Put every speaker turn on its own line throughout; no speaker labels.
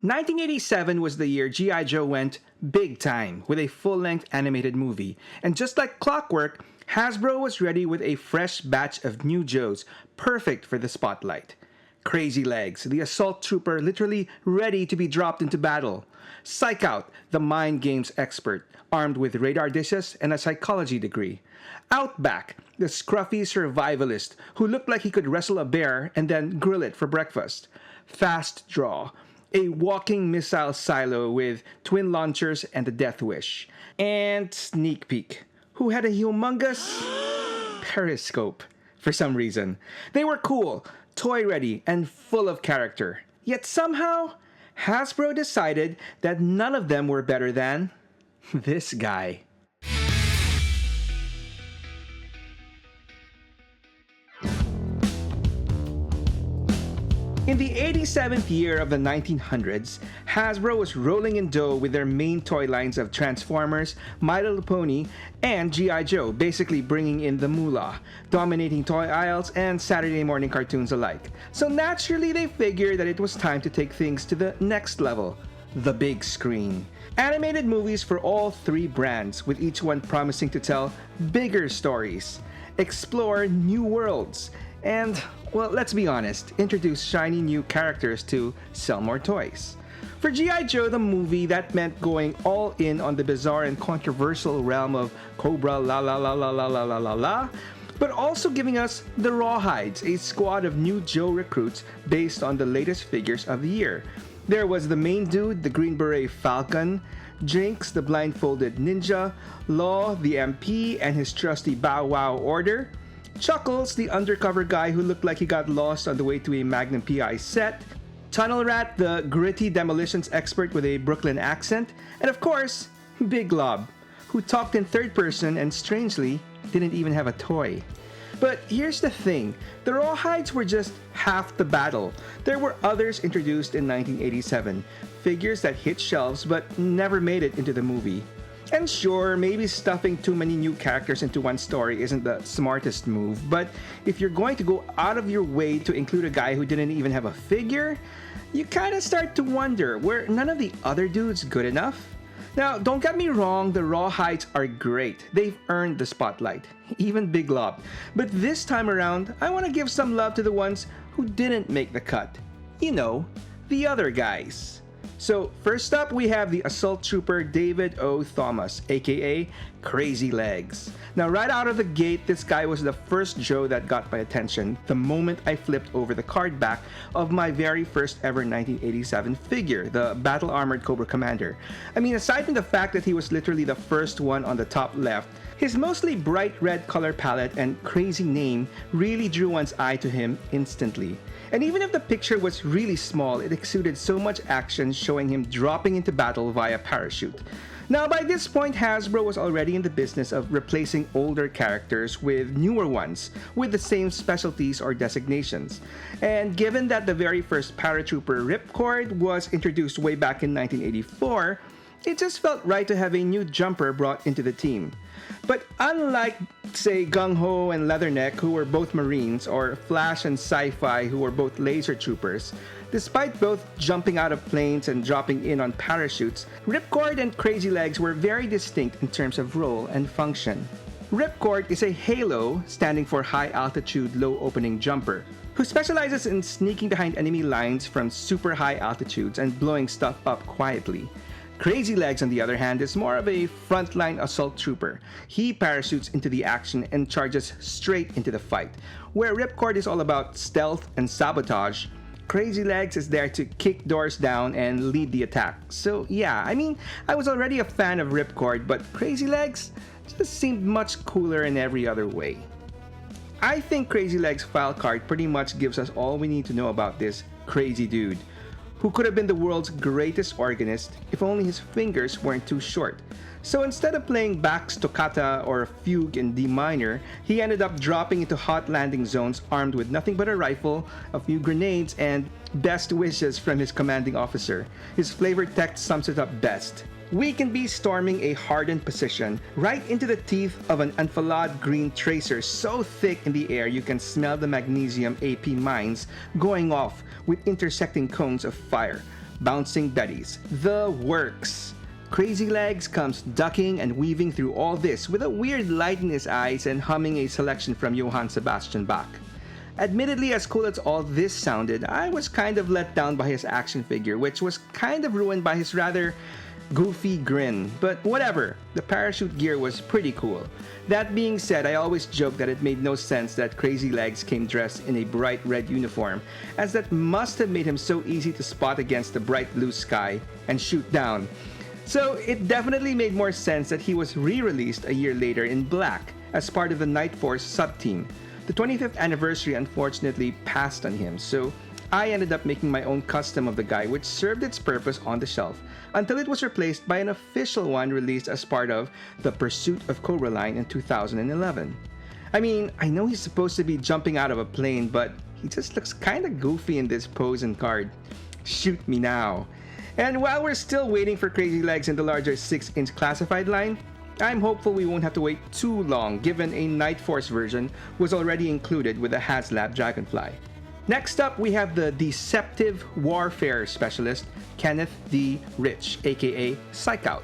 1987 was the year G.I. Joe went big time with a full-length animated movie, and just like clockwork, Hasbro was ready with a fresh batch of new Joes, perfect for the spotlight. Crazy Legs, the assault trooper literally ready to be dropped into battle. Psyche-Out, the mind games expert, armed with radar dishes and a psychology degree. Outback, the scruffy survivalist who looked like he could wrestle a bear and then grill it for breakfast. Fast Draw, a walking missile silo with twin launchers and a death wish. And Sneak Peek, who had a humongous periscope for some reason. They were cool, toy-ready, and full of character. Yet somehow, Hasbro decided that none of them were better than this guy. In the 87th year of the 1900s, Hasbro was rolling in dough with their main toy lines of Transformers, My Little Pony, and G.I. Joe, basically bringing in the moolah, dominating toy aisles and Saturday morning cartoons alike. So naturally, they figured that it was time to take things to the next level, the big screen. Animated movies for all three brands, with each one promising to tell bigger stories, explore new worlds, and, well, let's be honest, introduce shiny new characters to sell more toys. For G.I. Joe, the movie, that meant going all in on the bizarre and controversial realm of Cobra-La la la la la la la la la, but also giving us the Rawhides, a squad of new Joe recruits based on the latest figures of the year. There was the main dude, the Green Beret Falcon, Jinx, the blindfolded ninja, Law, the MP, and his trusty Bow Wow order, Chuckles, the undercover guy who looked like he got lost on the way to a Magnum PI set, Tunnel Rat, the gritty demolitions expert with a Brooklyn accent, and of course, Big Lob, who talked in third person and strangely didn't even have a toy. But here's the thing, the Rawhides were just half the battle. There were others introduced in 1987, figures that hit shelves but never made it into the movie. And sure, maybe stuffing too many new characters into one story isn't the smartest move, but if you're going to go out of your way to include a guy who didn't even have a figure, you kinda start to wonder, were none of the other dudes good enough? Now, don't get me wrong, the Rawhides are great. They've earned the spotlight, even Big Lob. But this time around, I want to give some love to the ones who didn't make the cut. You know, the other guys. So, first up, we have the Assault Trooper David O. Thomas, aka Crazy Legs. Now, right out of the gate, this guy was the first Joe that got my attention the moment I flipped over the card back of my very first ever 1987 figure, the Battle Armored Cobra Commander. I mean, aside from the fact that he was literally the first one on the top left, his mostly bright red color palette and crazy name really drew one's eye to him instantly. And even if the picture was really small, it exuded so much action, showing him dropping into battle via parachute. Now, by this point, Hasbro was already in the business of replacing older characters with newer ones with the same specialties or designations. And given that the very first paratrooper Ripcord was introduced way back in 1984, it just felt right to have a new jumper brought into the team. But unlike, say, Gung Ho and Leatherneck, who were both Marines, or Flash and Sci-Fi, who were both laser troopers, despite both jumping out of planes and dropping in on parachutes, Ripcord and Crazy Legs were very distinct in terms of role and function. Ripcord is a Halo, standing for High Altitude Low Opening Jumper, who specializes in sneaking behind enemy lines from super high altitudes and blowing stuff up quietly. Crazy Legs, on the other hand, is more of a frontline assault trooper. He parachutes into the action and charges straight into the fight. Where Ripcord is all about stealth and sabotage, Crazy Legs is there to kick doors down and lead the attack. So yeah, I mean, I was already a fan of Ripcord, but Crazy Legs just seemed much cooler in every other way. I think Crazy Legs file card pretty much gives us all we need to know about this crazy dude, who could have been the world's greatest organist if only his fingers weren't too short. So instead of playing Bach's toccata or fugue in D minor, he ended up dropping into hot landing zones armed with nothing but a rifle, a few grenades, and best wishes from his commanding officer. His flavored text sums it up best. We can be storming a hardened position right into the teeth of an enfilade green tracer so thick in the air you can smell the magnesium AP mines going off with intersecting cones of fire. bouncing Bettys. The works. Crazy Legs comes ducking and weaving through all this with a weird light in his eyes and humming a selection from Johann Sebastian Bach. Admittedly, as cool as all this sounded, I was kind of let down by his action figure, which was kind of ruined by his rather goofy grin. But whatever, the parachute gear was pretty cool. That being said, I always joke that it made no sense that Crazy Legs came dressed in a bright red uniform, as that must have made him so easy to spot against the bright blue sky and shoot down. So it definitely made more sense that he was re-released a year later in black as part of the Night Force sub-team. The 25th anniversary unfortunately passed on him, so I ended up making my own custom of the guy, which served its purpose on the shelf until it was replaced by an official one released as part of the Pursuit of Cobra line in 2011. I mean, I know he's supposed to be jumping out of a plane, but he just looks kinda goofy in this pose and card. Shoot me now. And while we're still waiting for Crazy Legs in the larger 6-inch classified line, I'm hopeful we won't have to wait too long given a Night Force version was already included with the HasLab Dragonfly. Next up, we have the Deceptive Warfare Specialist, Kenneth D. Rich, aka Psyche-Out.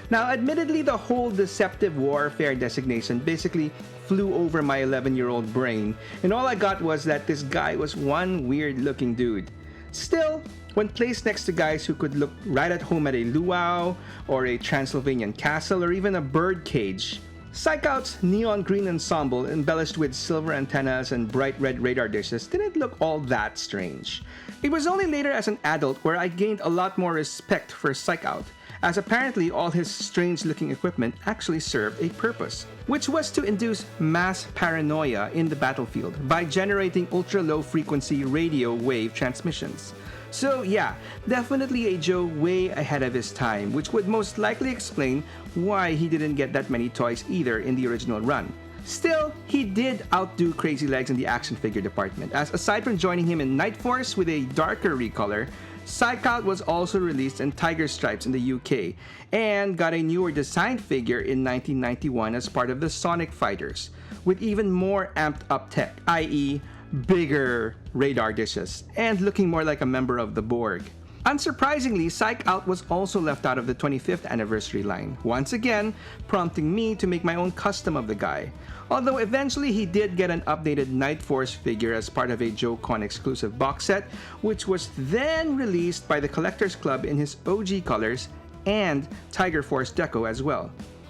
Now, admittedly, the whole Deceptive Warfare designation basically flew over my 11-year-old brain, and all I got was that this guy was one weird-looking dude. Still, when placed next to guys who could look right at home at a luau, or a Transylvanian castle, or even a bird cage, Psyche-Out's neon green ensemble embellished with silver antennas and bright red radar dishes didn't look all that strange. It was only later as an adult where I gained a lot more respect for Psyche-Out, as apparently all his strange-looking equipment actually served a purpose, which was to induce mass paranoia in the battlefield by generating ultra-low frequency radio wave transmissions. So yeah, definitely a Joe way ahead of his time, which would most likely explain why he didn't get that many toys either in the original run. Still, he did outdo Crazy Legs in the action figure department, as aside from joining him in Night Force with a darker recolor, Psyche-Out was also released in Tiger Stripes in the UK, and got a newer designed figure in 1991 as part of the Sonic Fighters, with even more amped up tech, i.e. bigger radar dishes, and looking more like a member of the Borg. Unsurprisingly, Psyche-Out was also left out of the 25th anniversary line, once again prompting me to make my own custom of the guy. Although eventually he did get an updated Night Force figure as part of a JoeCon exclusive box set, which was then released by the Collectors Club in his OG colors and Tiger Force deco as well.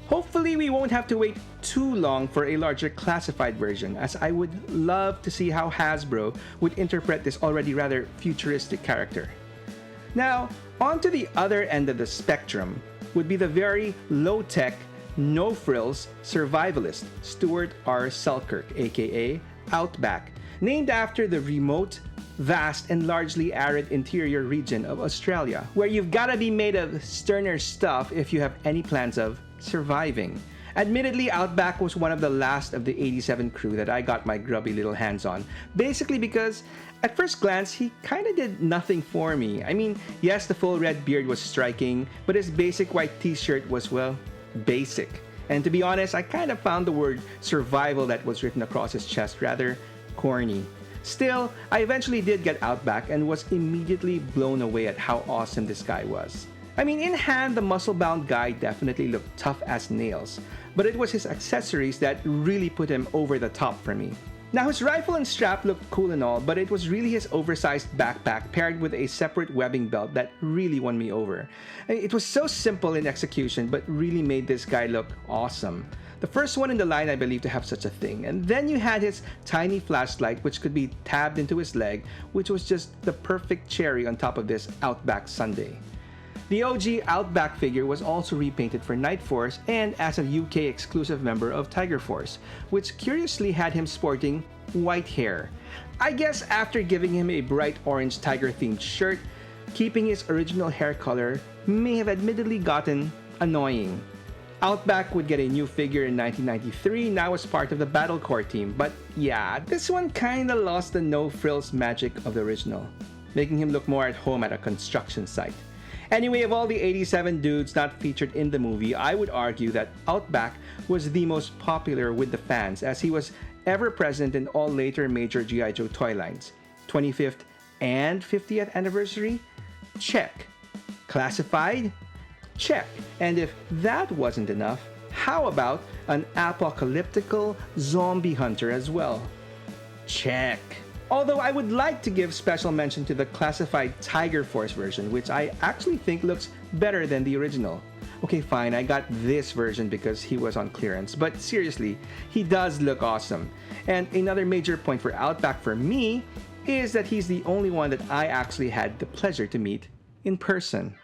Hopefully we won't have to wait too long for a larger classified version, as I would love to see how Hasbro would interpret this already rather futuristic character. Now, on to the other end of the spectrum would be the very low-tech, no-frills survivalist Stuart R. Selkirk, aka Outback, named after the remote, vast, and largely arid interior region of Australia, where you've gotta be made of sterner stuff if you have any plans of surviving. Admittedly, Outback was one of the last of the 87 crew that I got my grubby little hands on, basically because at first glance, he kinda did nothing for me. I mean, yes, the full red beard was striking, but his basic white t-shirt was, well, basic. And to be honest, I kinda found the word survival that was written across his chest rather corny. Still, I eventually did get Outback and was immediately blown away at how awesome this guy was. I mean, in hand, the muscle-bound guy definitely looked tough as nails, but it was his accessories that really put him over the top for me. Now, his rifle and strap looked cool and all, but it was really his oversized backpack paired with a separate webbing belt that really won me over. It was so simple in execution, but really made this guy look awesome. The first one in the line, I believe, to have such a thing. And then you had his tiny flashlight, which could be tabbed into his leg, which was just the perfect cherry on top of this Outback sundae. The OG Outback figure was also repainted for Night Force and as a UK exclusive member of Tiger Force, which curiously had him sporting white hair. I guess after giving him a bright orange tiger-themed shirt, keeping his original hair color may have admittedly gotten annoying. Outback would get a new figure in 1993, now as part of the Battle Core team, but yeah, this one kinda lost the no-frills magic of the original, making him look more at home at a construction site. Anyway, of all the 87 dudes not featured in the movie, I would argue that Outback was the most popular with the fans, as he was ever present in all later major G.I. Joe toy lines. 25th and 50th anniversary? Check. Classified? Check. And if that wasn't enough, how about an apocalyptical zombie hunter as well? Check. Although I would like to give special mention to the classified Tiger Force version, which I actually think looks better than the original. Okay, fine, I got this version because he was on clearance, but seriously, he does look awesome. And another major point for Outback for me is that he's the only one that I actually had the pleasure to meet in person.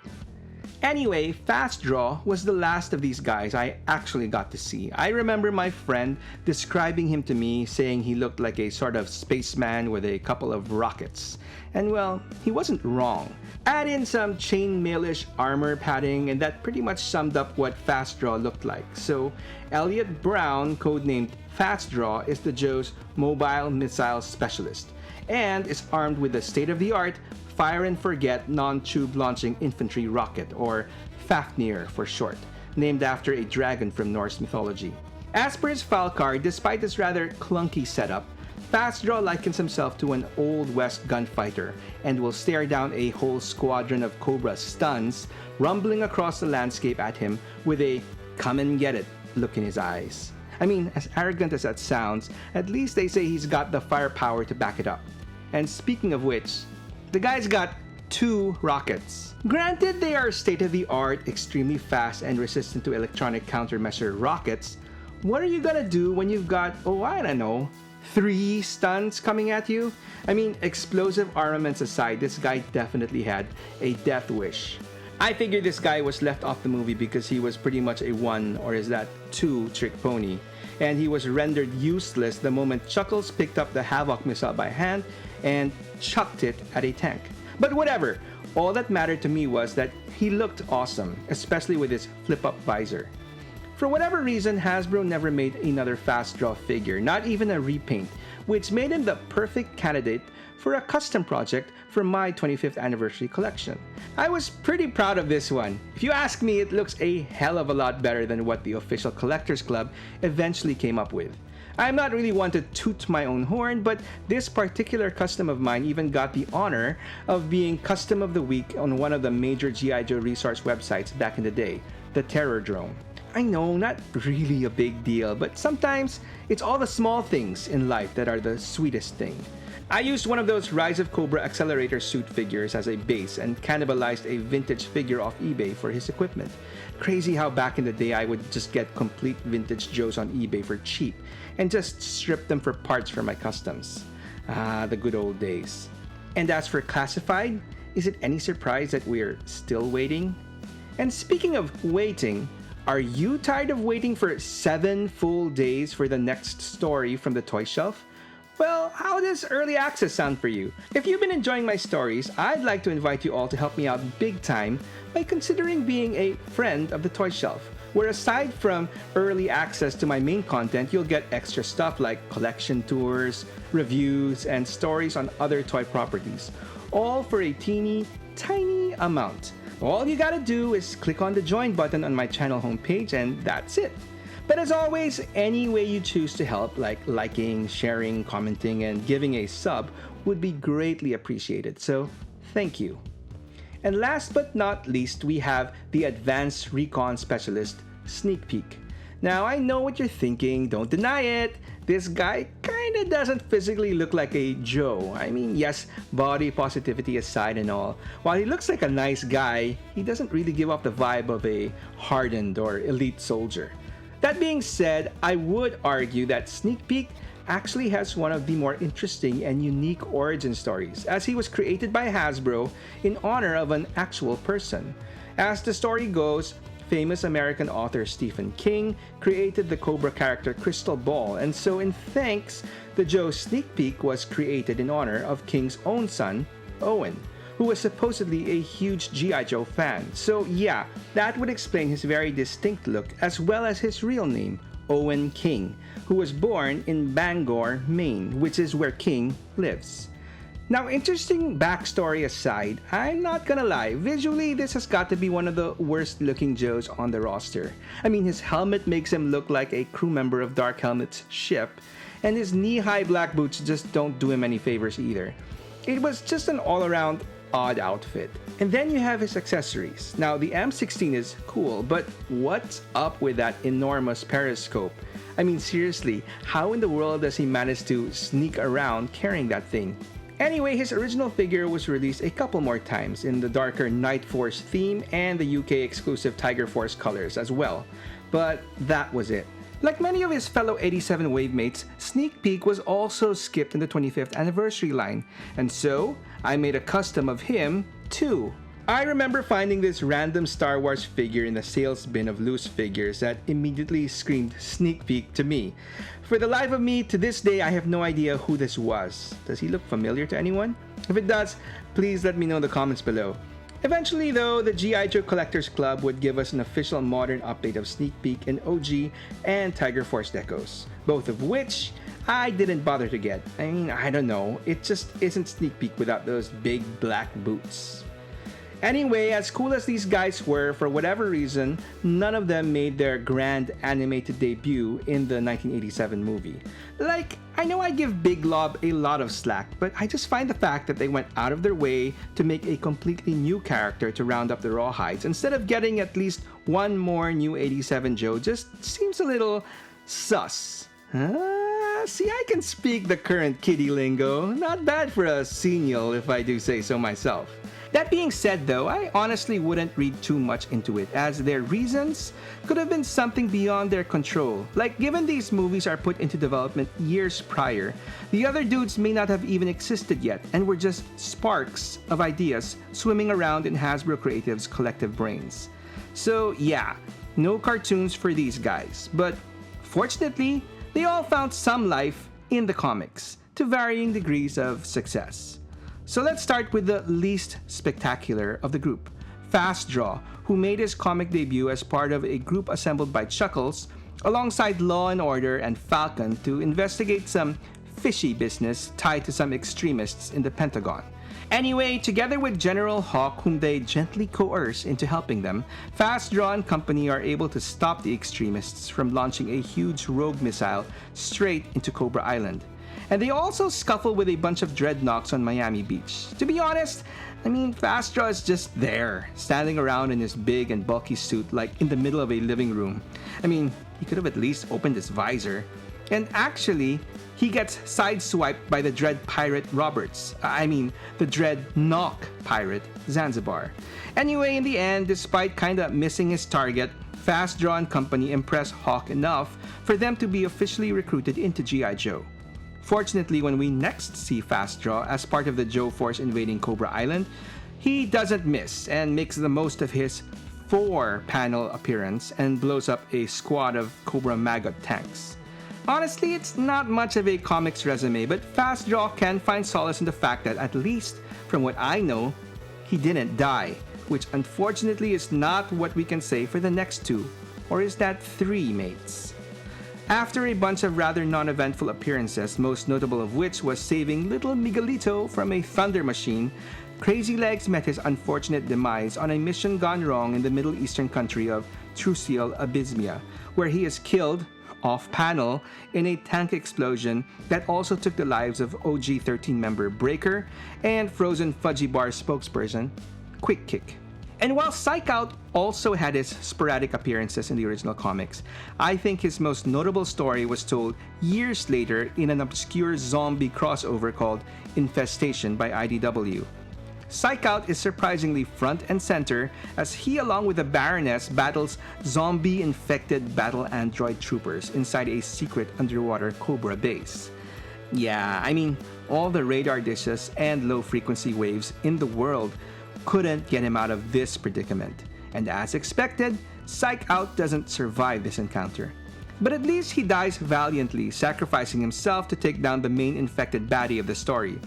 Anyway, Fast Draw was the last of these guys I actually got to see. I remember my friend describing him to me, saying he looked like a sort of spaceman with a couple of rockets. And well, he wasn't wrong. Add in some chainmail-ish armor padding and that pretty much summed up what Fast Draw looked like. So, Elliot Brown, codenamed Fast Draw, is the JOES Mobile Missile Specialist and is armed with the state-of-the-art Fire and Forget non-tube launching infantry rocket, or Fafnir for short, named after a dragon from Norse mythology. As per his file card, despite this rather clunky setup, Fast Draw likens himself to an Old West gunfighter and will stare down a whole squadron of Cobra stuns rumbling across the landscape at him with a "come and get it" look in his eyes. I mean, as arrogant as that sounds, at least they say he's got the firepower to back it up. And speaking of which, the guy's got 2 rockets. Granted, they are state-of-the-art, extremely fast, and resistant to electronic countermeasure rockets. What are you gonna do when you've got, I don't know, 3 stuns coming at you? I mean, explosive armaments aside, this guy definitely had a death wish. I figured this guy was left off the movie because he was pretty much a 1 or is that 2 trick pony. And he was rendered useless the moment Chuckles picked up the Havoc missile by hand and chucked it at a tank. But whatever, all that mattered to me was that he looked awesome, especially with his flip-up visor. For whatever reason, Hasbro never made another Fast Draw figure, not even a repaint, which made him the perfect candidate for a custom project for my 25th anniversary collection. I was pretty proud of this one. If you ask me, it looks a hell of a lot better than what the official Collectors Club eventually came up with. I'm not really one to toot my own horn, but this particular custom of mine even got the honor of being Custom of the Week on one of the major G.I. Joe resource websites back in the day, the Terror Drome. I know, not really a big deal, but sometimes it's all the small things in life that are the sweetest thing. I used one of those Rise of Cobra accelerator suit figures as a base and cannibalized a vintage figure off eBay for his equipment. Crazy how back in the day I would just get complete vintage Joes on eBay for cheap and just strip them for parts for my customs. Ah, the good old days. And as for classified, is it any surprise that we're still waiting? And speaking of waiting, are you tired of waiting for 7 full days for the next story from the toy shelf? Well, how does early access sound for you? If you've been enjoying my stories, I'd like to invite you all to help me out big time by considering being a friend of the Toy Shelf, where aside from early access to my main content, you'll get extra stuff like collection tours, reviews, and stories on other toy properties, all for a teeny tiny amount. All you gotta do is click on the join button on my channel homepage and that's it. But as always, any way you choose to help, like liking, sharing, commenting, and giving a sub, would be greatly appreciated, so thank you. And last but not least, we have the Advanced Recon Specialist Sneak Peek. Now, I know what you're thinking, don't deny it. This guy kinda doesn't physically look like a Joe. I mean, yes, body positivity aside and all, while he looks like a nice guy, he doesn't really give off the vibe of a hardened or elite soldier. That being said, I would argue that Sneak Peek actually has one of the more interesting and unique origin stories, as he was created by Hasbro in honor of an actual person. As the story goes, famous American author Stephen King created the Cobra character Crystal Ball, and so in thanks, the Joe Sneak Peek was created in honor of King's own son, Owen, who was supposedly a huge G.I. Joe fan. So yeah, that would explain his very distinct look as well as his real name, Owen King, who was born in Bangor, Maine, which is where King lives. Now, interesting backstory aside, I'm not gonna lie, visually this has got to be one of the worst looking Joes on the roster. I mean, his helmet makes him look like a crew member of Dark Helmet's ship, and his knee-high black boots just don't do him any favors either. It was just an all-around odd outfit. And then you have his accessories. Now, the M16 is cool, but what's up with that enormous periscope? I mean, seriously, how in the world does he manage to sneak around carrying that thing? Anyway, his original figure was released a couple more times in the darker Night Force theme and the UK exclusive Tiger Force colors as well. But that was it. Like many of his fellow 87 wavemates, Sneak Peek was also skipped in the 25th anniversary line, and so I made a custom of him too. I remember finding this random Star Wars figure in the sales bin of loose figures that immediately screamed Sneak Peek to me. For the life of me, to this day, I have no idea who this was. Does he look familiar to anyone? If it does, please let me know in the comments below. Eventually though, the G.I. Joe Collectors Club would give us an official modern update of Sneak Peek in OG and Tiger Force decos, both of which I didn't bother to get. I mean, I don't know, it just isn't Sneak Peek without those big black boots. Anyway, as cool as these guys were, for whatever reason, none of them made their grand animated debut in the 1987 movie. Like, I know I give Big Lob a lot of slack, but I just find the fact that they went out of their way to make a completely new character to round up the rawhides instead of getting at least one more new 87 Joe just seems a little sus. See, I can speak the current kiddie lingo. Not bad for a senior if I do say so myself. That being said though, I honestly wouldn't read too much into it, as their reasons could have been something beyond their control. Like, given these movies are put into development years prior, the other dudes may not have even existed yet and were just sparks of ideas swimming around in Hasbro Creative's collective brains. So yeah, no cartoons for these guys, but fortunately, they all found some life in the comics, to varying degrees of success. So let's start with the least spectacular of the group, Fast Draw, who made his comic debut as part of a group assembled by Chuckles, alongside Law and Order and Falcon, to investigate some fishy business tied to some extremists in the Pentagon. Anyway, together with General Hawk, whom they gently coerce into helping them, Fast Draw and company are able to stop the extremists from launching a huge rogue missile straight into Cobra Island. And they also scuffle with a bunch of dreadnoughts on Miami Beach. To be honest, I mean, Fast Draw is just there, standing around in his big and bulky suit like in the middle of a living room. I mean, he could have at least opened his visor. And actually, he gets sideswiped by the Dread Pirate Roberts. The Dread Knock Pirate Zanzibar. Anyway, in the end, despite kinda missing his target, Fast Draw and company impress Hawk enough for them to be officially recruited into G.I. Joe. Fortunately, when we next see Fast Draw as part of the Joe Force invading Cobra Island, he doesn't miss and makes the most of his 4-panel appearance and blows up a squad of Cobra Maggot tanks. Honestly, it's not much of a comics resume, but Fast Draw can find solace in the fact that, at least from what I know, he didn't die, which unfortunately is not what we can say for the next two, or is that 3 mates. After a bunch of rather non-eventful appearances, most notable of which was saving little Miguelito from a thunder machine, Crazy Legs met his unfortunate demise on a mission gone wrong in the Middle Eastern country of Trucial Abysmia, where he is killed, off-panel, in a tank explosion that also took the lives of OG-13 member Breaker and Frozen Fudgy Bar spokesperson Quick Kick. And while Psyche-Out also had his sporadic appearances in the original comics, I think his most notable story was told years later in an obscure zombie crossover called Infestation by IDW. Psyche-Out is surprisingly front and center as he, along with the Baroness, battles zombie-infected battle android troopers inside a secret underwater Cobra base. Yeah, all the radar dishes and low-frequency waves in the world couldn't get him out of this predicament. And as expected, Psyche-Out doesn't survive this encounter. But at least he dies valiantly, sacrificing himself to take down the main infected baddie of the story.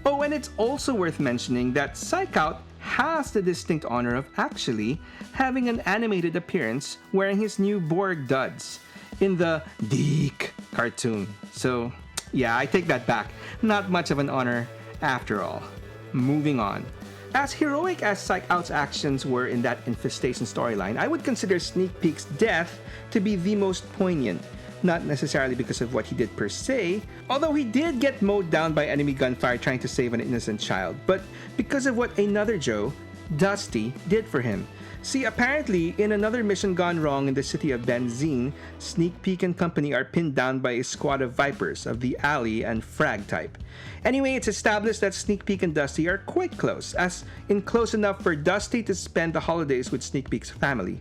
Oh, and it's also worth mentioning that Psyche-Out has the distinct honor of actually having an animated appearance wearing his new Borg duds in the Deke cartoon. So, yeah, I take that back. Not much of an honor after all. Moving on. As heroic as Psyche-Out's actions were in that infestation storyline, I would consider Sneak Peek's death to be the most poignant. not necessarily because of what he did per se, although he did get mowed down by enemy gunfire trying to save an innocent child, but because of what another Joe, Dusty, did for him. See, apparently, in another mission gone wrong in the city of Benzine, Sneak Peek and company are pinned down by a squad of Vipers of the Alley and Frag type. Anyway, it's established that Sneak Peek and Dusty are quite close, as in close enough for Dusty to spend the holidays with Sneak Peek's family.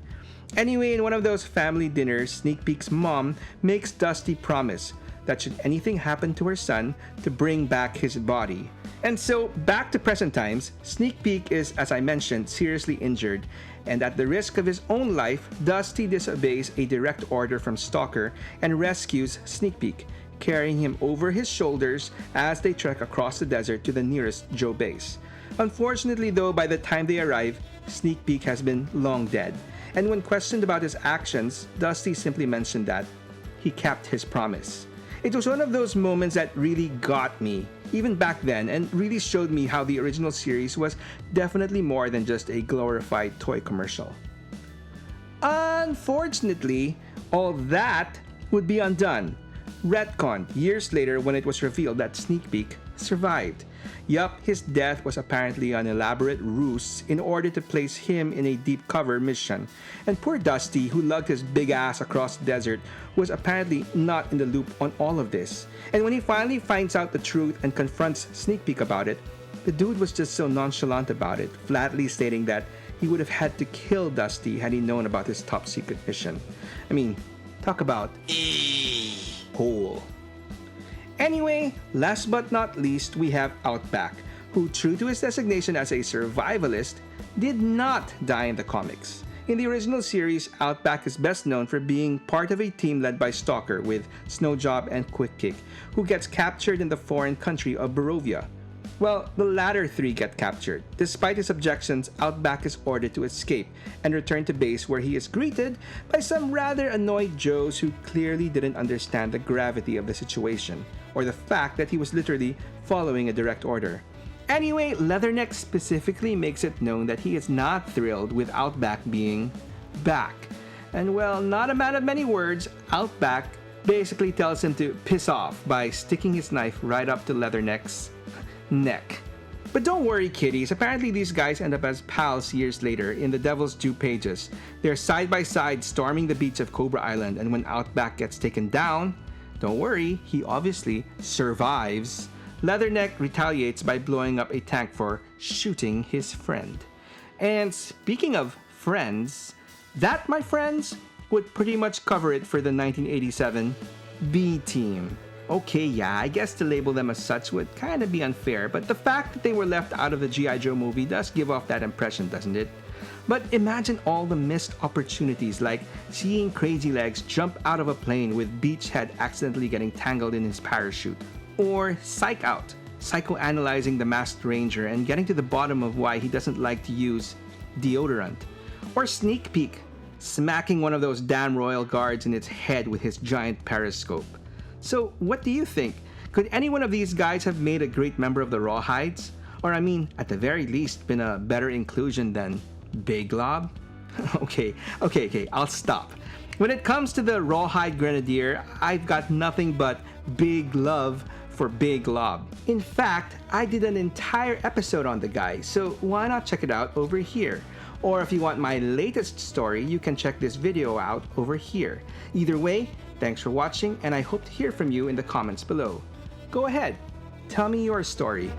Anyway, in one of those family dinners, Sneak Peek's mom makes Dusty promise that should anything happen to her son, to bring back his body. And so, back to present times, Sneak Peek is, as I mentioned, seriously injured, and at the risk of his own life, Dusty disobeys a direct order from Stalker and rescues Sneak Peek, carrying him over his shoulders as they trek across the desert to the nearest Joe base. Unfortunately though, by the time they arrive, Sneak Peek has been long dead, and when questioned about his actions, Dusty simply mentioned that he kept his promise. It was one of those moments that really got me, even back then, and really showed me how the original series was definitely more than just a glorified toy commercial. Unfortunately, all that would be undone, retconned years later when it was revealed that Sneak Peek survived. Yup, his death was apparently an elaborate ruse in order to place him in a deep cover mission, and poor Dusty, who lugged his big ass across the desert, was apparently not in the loop on all of this. And when he finally finds out the truth and confronts Sneak Peek about it, the dude was just so nonchalant about it, flatly stating that he would have had to kill Dusty had he known about his top secret mission. I mean, talk about hole. Anyway, last but not least, we have Outback, who, true to his designation as a survivalist, did not die in the comics. In the original series, Outback is best known for being part of a team led by Stalker with Snowjob and Quick Kick, who gets captured in the foreign country of Barovia. Well, the latter three get captured. Despite his objections, Outback is ordered to escape and return to base, where he is greeted by some rather annoyed Joes who clearly didn't understand the gravity of the situation, or the fact that he was literally following a direct order. Anyway, Leatherneck specifically makes it known that he is not thrilled with Outback being back. And well, not a man of many words, Outback basically tells him to piss off by sticking his knife right up to Leatherneck's neck. But don't worry, kiddies, apparently these guys end up as pals years later in the Devil's Due pages. They're side by side storming the beach of Cobra Island, and when Outback gets taken down, don't worry, he obviously survives. Leatherneck retaliates by blowing up a tank for shooting his friend. And speaking of friends, that, my friends, would pretty much cover it for the 1987 B-Team. Okay, yeah, I guess to label them as such would kind of be unfair, but the fact that they were left out of the G.I. Joe movie does give off that impression, doesn't it? But imagine all the missed opportunities, like seeing Crazy Legs jump out of a plane with Beachhead accidentally getting tangled in his parachute, or Psyche-Out, psychoanalyzing the Masked Ranger and getting to the bottom of why he doesn't like to use deodorant, or Sneak Peek, smacking one of those damn royal guards in its head with his giant periscope. So, what do you think? Could any one of these guys have made a great member of the Rawhides? Or I mean, at the very least, been a better inclusion than Big Lob? Okay, I'll stop. When it comes to the Rawhide Grenadier, I've got nothing but big love for Big Lob. In fact, I did an entire episode on the guy, so why not check it out over here? Or if you want my latest story, you can check this video out over here. Either way, thanks for watching, and I hope to hear from you in the comments below. Go ahead, tell me your story.